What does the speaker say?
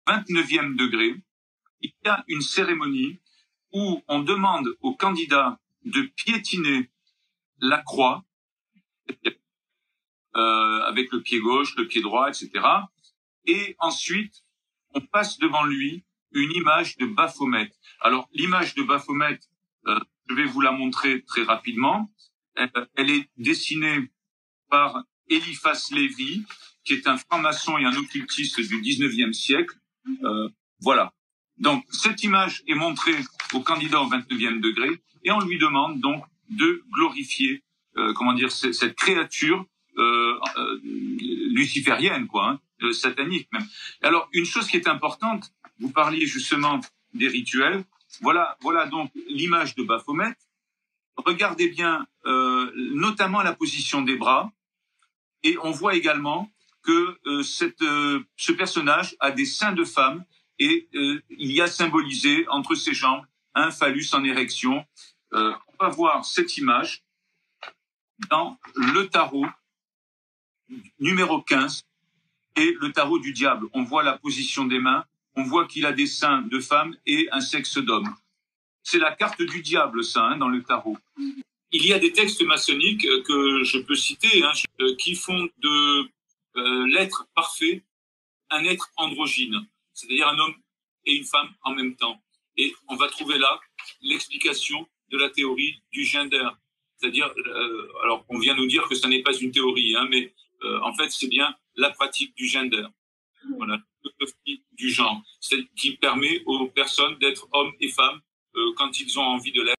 29e degré, il y a une cérémonie où on demande aux candidats de piétiner la croix avec le pied gauche, le pied droit, etc. Et ensuite, on passe devant lui une image de Baphomet. Alors, l'image de Baphomet, je vais vous la montrer très rapidement. Elle est dessinée par Eliphas Lévy, qui est un franc-maçon et un occultiste du 19e siècle. Voilà. Donc, cette image est montrée au candidat au 29e degré et on lui demande donc de glorifier, cette créature luciférienne, satanique même. Alors, une chose qui est importante, vous parliez justement des rituels. Voilà donc l'image de Baphomet. Regardez bien, notamment la position des bras, et on voit également que ce personnage a des seins de femme et il y a symbolisé entre ses jambes un phallus en érection. On va voir cette image dans le tarot numéro 15 et le tarot du diable. On voit la position des mains, on voit qu'il a des seins de femme et un sexe d'homme. C'est la carte du diable, ça, dans le tarot. Il y a des textes maçonniques que je peux citer, qui font de l'être parfait un être androgyne, c'est-à-dire un homme et une femme en même temps. Et on va trouver là l'explication de la théorie du gender. C'est-à-dire, alors on vient nous dire que ça n'est pas une théorie, mais en fait c'est bien la pratique du gender. Voilà, du genre, celle qui permet aux personnes d'être hommes et femmes quand ils ont envie de l'être.